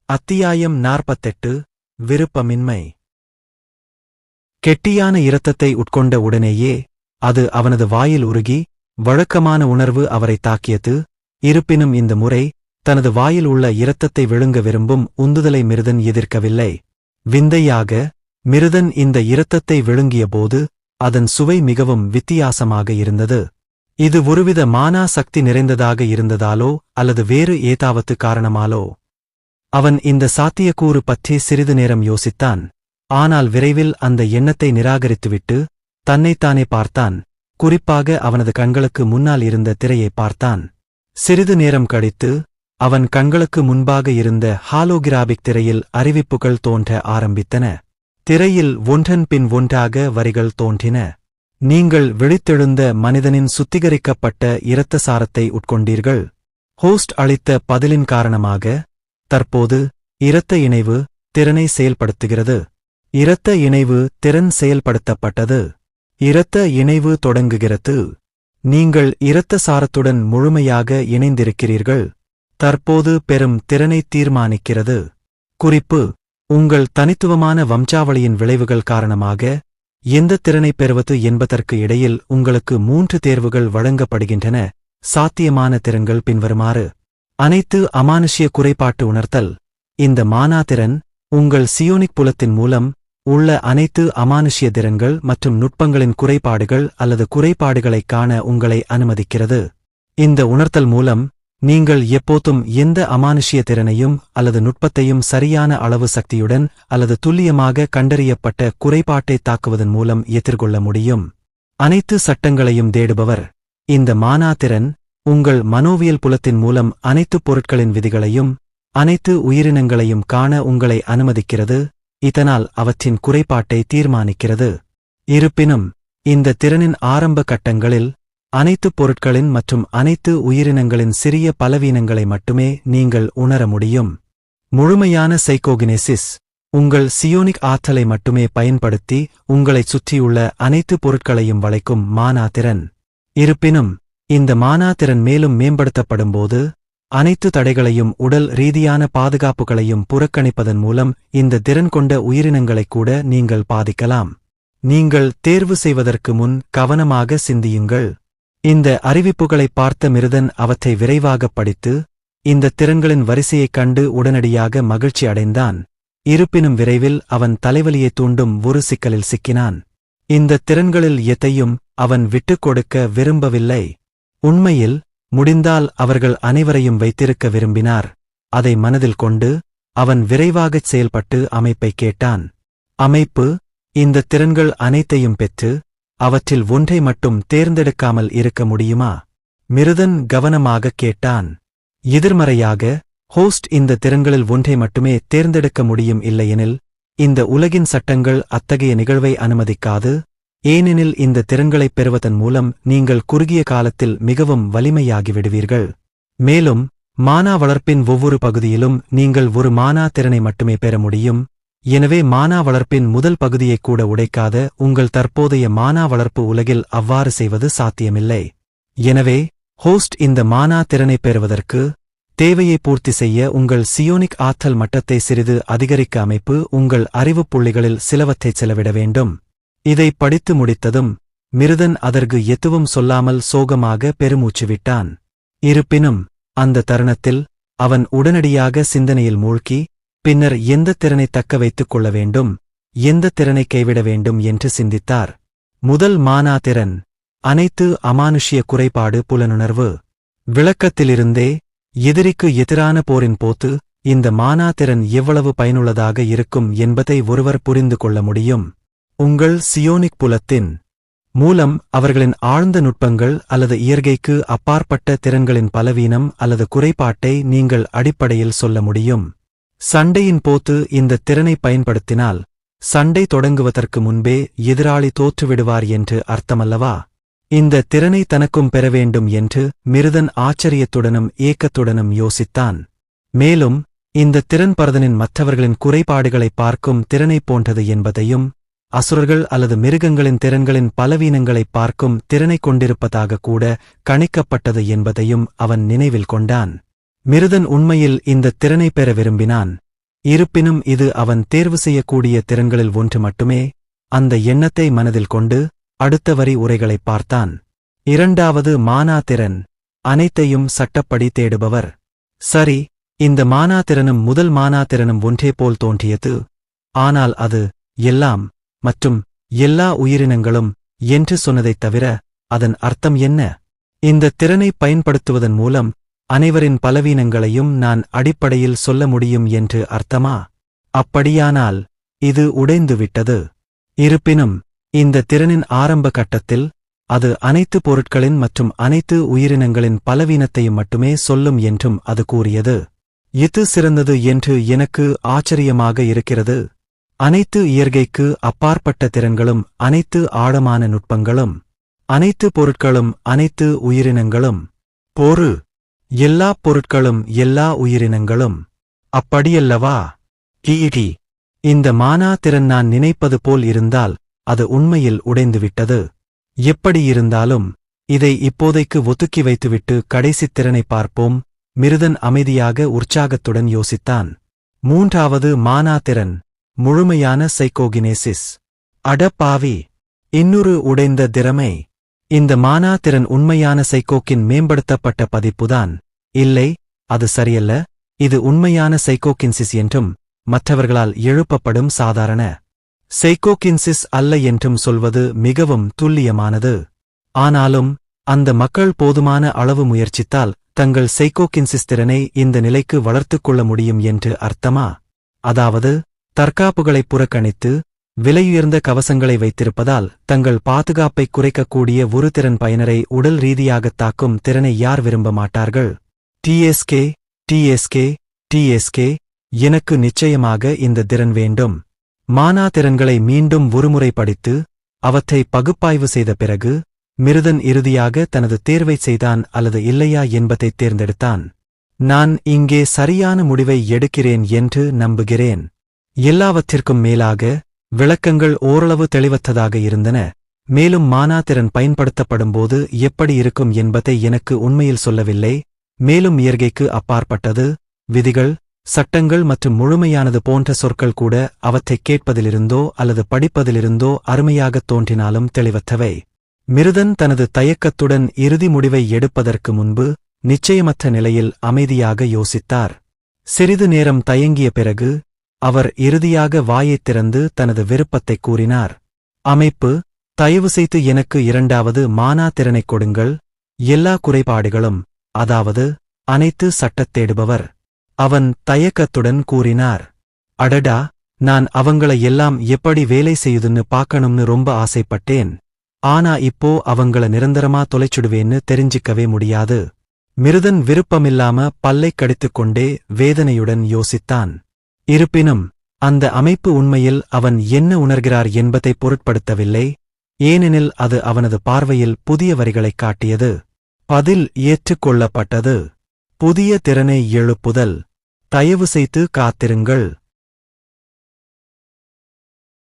அத்தியாயம் 48 விருப்பமின்மை. கெட்டியான இரத்தத்தை உட்கொண்ட உடனேயே அது அவனது வாயில் உருகி வழக்கமான உணர்வு அவரை தாக்கியது. இருப்பினும் இந்த முறை தனது வாயில் உள்ள இரத்தத்தை விழுங்க விரும்பும் உந்துதலை மிருதன் எதிர்க்கவில்லை. விந்தையாக மிருதன் இந்த இரத்தத்தை விழுங்கியபோது அதன் சுவை மிகவும் வித்தியாசமாக இருந்தது. இது ஒருவித மானா சக்தி நிறைந்ததாக இருந்ததாலோ அல்லது வேறு ஏதாவது காரணமாலோ அவன் இந்த சாத்தியக்கூறு பற்றி சிறிது நேரம் யோசித்தான். ஆனால் விரைவில் அந்த எண்ணத்தை நிராகரித்துவிட்டு தன்னைத்தானே பார்த்தான். குறிப்பாக அவனது கண்களுக்கு முன்னால் இருந்த திரையை பார்த்தான். சிறிது நேரம் கழித்து அவன் கண்களுக்கு முன்பாக இருந்த ஹாலோகிராபிக் திரையில் அறிவிப்புகள் தோன்ற ஆரம்பித்தன. திரையில் ஒன்றன் பின் ஒன்றாக வரிகள் தோன்றின. நீங்கள் விழித்தெழுந்த மனிதனின் சுத்திகரிக்கப்பட்ட இரத்த சாரத்தை உட்கொண்டீர்கள். ஹோஸ்ட் அளித்த பதிலின் காரணமாக தற்போது இரத்த இணைவு திறனை செயல்படுத்துகிறது. இரத்த இணைவு திறன் செயல்படுத்தப்பட்டது. இரத்த இணைவு தொடங்குகிறது. நீங்கள் இரத்த சாரத்துடன் முழுமையாக இணைந்திருக்கிறீர்கள். தற்போது பெரும் திறனை தீர்மானிக்கிறது. குறிப்பு: உங்கள் தனித்துவமான வம்சாவளியின் விளைவுகள் காரணமாக எந்த திறனை பெறுவது என்பதற்கு இடையில் உங்களுக்கு 3 தேர்வுகள் வழங்கப்படுகின்றன. சாத்தியமான திறன்கள் பின்வருமாறு: அனைத்து அமானுஷ்ய குறைபாட்டு உணர்த்தல். இந்த மானா திறன் உங்கள் சியோனிக் புலத்தின் மூலம் உள்ள அனைத்து அமானுஷ்ய திறன்கள் மற்றும் நுட்பங்களின் குறைபாடுகள் அல்லது குறைபாடுகளைக் காண உங்களை அனுமதிக்கிறது. இந்த உணர்த்தல் மூலம் நீங்கள் எப்போதும் எந்த அமானுஷ்ய திறனையும் அல்லது நுட்பத்தையும் சரியான அளவு சக்தியுடன் அல்லது துல்லியமாக கண்டறியப்பட்ட குறைபாட்டை தாக்குவதன் மூலம் எதிர்கொள்ள முடியும். அனைத்து சட்டங்களையும் தேடுபவர். இந்த மானா திறன் உங்கள் மனோவியல் புலத்தின் மூலம் அனைத்து பொருட்களின் விதிகளையும் அனைத்து உயிரினங்களையும் காண உங்களை அனுமதிக்கிறது. இதனால் அவற்றின் குறைபாட்டை தீர்மானிக்கிறது. இருப்பினும் இந்த திறனின் ஆரம்ப கட்டங்களில் அனைத்து பொருட்களின் மற்றும் அனைத்து உயிரினங்களின் சிறிய பலவீனங்களை மட்டுமே நீங்கள் உணர முடியும். முழுமையான சைக்கோகினேசிஸ் உங்கள் சியோனிக் ஆற்றலை மட்டுமே பயன்படுத்தி உங்களைச் சுற்றியுள்ள அனைத்து பொருட்களையும் வளைக்கும் மானா திறன். இருப்பினும் இந்த மானா திறன் மேலும் மேம்படுத்தப்படும்போது அனைத்து தடைகளையும் உடல் ரீதியான பாதுகாப்புகளையும் புறக்கணிப்பதன் மூலம் இந்த திறன் கொண்ட உயிரினங்களைக் கூட நீங்கள் பாதிக்கலாம். நீங்கள் தேர்வு செய்வதற்கு முன் கவனமாக சிந்தியுங்கள். இந்த அறிவிப்புகளைப் பார்த்த மிருதன் அவற்றை விரைவாகப் படித்து இந்த திறன்களின் வரிசையைக் கண்டு உடனடியாக மகிழ்ச்சி அடைந்தான். இருப்பினும் விரைவில் அவன் தலைவலியை தூண்டும் ஒரு சிக்கலில் சிக்கினான். இந்த திறன்களில் எதையும் அவன் விட்டுக் கொடுக்க விரும்பவில்லை. உண்மையில் முடிந்தால் அவர்கள் அனைவரையும் வைத்திருக்க விரும்பினார். அதை மனதில் கொண்டு அவன் விரைவாகச் செயல்பட்டு அமைப்பை கேட்டான். அமைப்பு இந்த திறன்கள் அனைத்தையும் பெற்று அவற்றில் ஒன்றை மட்டும் தேர்ந்தெடுக்காமல் இருக்க முடியுமா? மிருதன் கவனமாகக் கேட்டான். எதிர்மறையாக ஹோஸ்ட் இந்த திறன்களில் ஒன்றை மட்டுமே தேர்ந்தெடுக்க முடியும். இல்லையெனில் இந்த உலகின் சட்டங்கள் அத்தகைய நிகழ்வை அனுமதிக்காது. ஏனெனில் இந்த திறன்களைப் பெறுவதன் மூலம் நீங்கள் குறுகிய காலத்தில் மிகவும் வலிமையாகிவிடுவீர்கள். மேலும் மானா வளர்ப்பின் ஒவ்வொரு பகுதியிலும் நீங்கள் ஒரு மானா திறனை மட்டுமே பெற முடியும். எனவே மானா வளர்ப்பின் முதல் பகுதியைக் கூட உடைக்காத உங்கள் தற்போதைய மானா வளர்ப்பு உலகில் அவ்வாறு செய்வது சாத்தியமில்லை. எனவே ஹோஸ்ட் இந்த மானா திறனைப் பெறுவதற்கு தேவையை பூர்த்தி செய்ய உங்கள் சியோனிக் ஆற்றல் மட்டத்தை சிறிது அதிகரிக்க அமைப்பு உங்கள் அறிவுப் புள்ளிகளில் சிலவற்றைச் செலவிட வேண்டும். இதை படித்து முடித்ததும் மிருதன் அதற்கு எதுவும் சொல்லாமல் சோகமாக பெருமூச்சு விட்டான். இருப்பினும் அந்த தருணத்தில் அவன் உடனடியாக சிந்தனையில் மூழ்கி பின்னர் எந்த திறனை தக்க வைத்துக் கொள்ள வேண்டும், எந்த திறனை கைவிட வேண்டும் என்று சிந்தித்தார். முதல் மானா திறன் அனைத்து அமானுஷ்ய குறைபாடு புலனுணர்வு. விளக்கத்திலிருந்தே எதிரிக்கு எதிரான போரின் போது இந்த மானா திறன் எவ்வளவு பயனுள்ளதாக இருக்கும் என்பதை ஒருவர் புரிந்து கொள்ள முடியும். உங்கள் சியோனிக் புலத்தின் மூலம் அவர்களின் ஆழ்ந்த நுட்பங்கள் அல்லது இயற்கைக்கு அப்பாற்பட்ட திறன்களின் பலவீனம் அல்லது குறைபாட்டை நீங்கள் அடிப்படையில் சொல்ல முடியும். சண்டையின் போது இந்த திறனை பயன்படுத்தினால் சண்டை தொடங்குவதற்கு முன்பே எதிராளி தோற்றுவிடுவார் என்று அர்த்தமல்லவா? இந்த திறனை தனக்கும் பெற வேண்டும் என்று மிருதன் ஆச்சரியத்துடனும் ஏக்கத்துடனும் யோசித்தான். மேலும் இந்த திறன் பரதனின் மற்றவர்களின் குறைபாடுகளை பார்க்கும் திறனைப் போன்றது என்பதையும் அசுரர்கள் அல்லது மிருகங்களின் திறன்களின் பலவீனங்களைப் பார்க்கும் திறனைக் கொண்டிருப்பதாக கூட கணிக்கப்பட்டது என்பதையும் அவன் நினைவில் கொண்டான். மிருதன் உண்மையில் இந்த திறனை பெற விரும்பினான். இருப்பினும் இது அவன் தேர்வு செய்யக்கூடிய திறன்களில் ஒன்று மட்டுமே. அந்த எண்ணத்தை மனதில் கொண்டு அடுத்த வரி உரைகளைப் பார்த்தான். இரண்டாவது மானாதிறன், அனைத்தையும் சட்டப்படி தேடுபவர். சரி, இந்த மானாதிறனும் முதல் மானாதிறனும் ஒன்றே போல் தோன்றியது. ஆனால் அது எல்லாம் மற்றும் எல்லா உயிரினங்களும் என்று சொன்னதைத் தவிர அதன் அர்த்தம் என்ன? இந்த திறனை பயன்படுத்துவதன் மூலம் அனைவரின் பலவீனங்களையும் நான் அடிப்படையில் சொல்ல முடியும் என்று அர்த்தமா? அப்படியானால் இது உடைந்துவிட்டது. இருப்பினும் இந்த திறனின் ஆரம்ப கட்டத்தில் அது அனைத்து பொருட்களின் மற்றும் அனைத்து உயிரினங்களின் பலவீனத்தையும் மட்டுமே சொல்லும் என்றும் அது கூறியது. இது சிறந்தது என்று எனக்கு ஆச்சரியமாக இருக்கிறது. அனைத்து இயற்கைக்கு அப்பாற்பட்ட திறன்களும் அனைத்து ஆழமான நுட்பங்களும் அனைத்து பொருட்களும் அனைத்து உயிரினங்களும் எல்லா பொருட்களும் எல்லா உயிரினங்களும் அப்படியல்லவா? டி இந்த மானாதிறன் நான் நினைப்பது போல் இருந்தால் அது உண்மையில் உடைந்துவிட்டது. எப்படி இருந்தாலும் இதை இப்போதைக்கு ஒதுக்கி வைத்துவிட்டு கடைசித் திறனை பார்ப்போம். மிருதன் அமைதியாக உற்சாகத்துடன் யோசித்தான். மூன்றாவது மானாதிறன், முழுமையான சைக்கோகினேசிஸ். அட பாவி, இன்னொரு உடைந்த திறமை. இந்த மானாதிறன் உண்மையான சைக்கோக்கின் மேம்படுத்தப்பட்ட பதிப்புதான். இல்லை, அது சரியல்ல. இது உண்மையான சைக்கோகின்சிஸ் என்றும் மற்றவர்களால் எழுப்பப்படும் சாதாரண சைக்கோகின்சிஸ் அல்ல என்றும் சொல்வது மிகவும் துல்லியமானது. ஆனாலும் அந்த மக்கள் போதுமான அளவு முயற்சித்தால் தங்கள் சைக்கோகின்சிஸ் திறனை இந்த நிலைக்கு வளர்த்துக் கொள்ள முடியும் என்று அர்த்தமா? அதாவது தற்காப்புகளைப் புறக்கணித்து விலையுயர்ந்த கவசங்களை வைத்திருப்பதால் தங்கள் பாதுகாப்பை குறைக்கக்கூடிய ஒரு திறன் பயனரை உடல் ரீதியாகத் தாக்கும் திறனை யார் விரும்ப மாட்டார்கள்? டிஎஸ்கே, எனக்கு நிச்சயமாக இந்த திறன் வேண்டும். மானாதிறன்களை மீண்டும் ஒருமுறை படித்து அவற்றை பகுப்பாய்வு செய்த பிறகு மிருதன் இறுதியாக தனது தேர்வை செய்தான் அல்லது இல்லையா என்பதைத் தேர்ந்தெடுத்தான். நான் இங்கே சரியான முடிவை எடுக்கிறேன் என்று நம்புகிறேன். எல்லாவற்றிற்கும் மேலாக விளக்கங்கள் ஓரளவு தெளிவற்றதாக இருந்தன. மேலும் மானாதிறன் பயன்படுத்தப்படும்போது எப்படி இருக்கும் என்பதை எனக்கு உண்மையில் சொல்லவில்லை. மேலும் இயற்கைக்கு அப்பாற்பட்டது, விதிகள், சட்டங்கள் மற்றும் முழுமையானது போன்ற சொற்கள் கூட அவற்றைக் கேட்பதிலிருந்தோ அல்லது படிப்பதிலிருந்தோ அருமையாகத் தோன்றினாலும் தெளிவற்றவை. மிருதன் தனது தயக்கத்துடன் இறுதி முடிவை எடுப்பதற்கு முன்பு நிச்சயமற்ற நிலையில் அமைதியாக யோசித்தார். சிறிது நேரம் தயங்கிய பிறகு அவர் இறுதியாக வாயைத் திறந்து தனது விருப்பத்தைக் கூறினார். அமைப்பு, தயவு செய்து எனக்கு இரண்டாவது மானாதிறனைக் கொடுங்கள். எல்லா குறைபாடுகளும், அதாவது அனைத்து சட்டத் தேடுபவர். அவன் தயக்கத்துடன் கூறினார். அடடா, நான் அவங்கள எல்லாம் எப்படி வேலை செய்யுதுன்னு பார்க்கணும்னு ரொம்ப ஆசைப்பட்டேன். ஆனா இப்போ அவங்கள நிரந்தரமா தொலைச்சுடுவேன்னு தெரிஞ்சிக்கவே முடியாது. மிருதன் விருப்பமில்லாம பல்லைக் கடித்துக்கொண்டே வேதனையுடன் யோசித்தான். இருப்பினும் அந்த அமைப்பு உண்மையில் அவன் என்ன உணர்கிறார் என்பதை பொருட்படுத்தவில்லை. ஏனெனில் அது அவனது பார்வையில் புதிய வரிகளைக் காட்டியது. பதில் ஏற்றுக்கொள்ளப்பட்டது. புதிய திறனை எழுப்புதல். தயவு செய்து காத்திருங்கள்.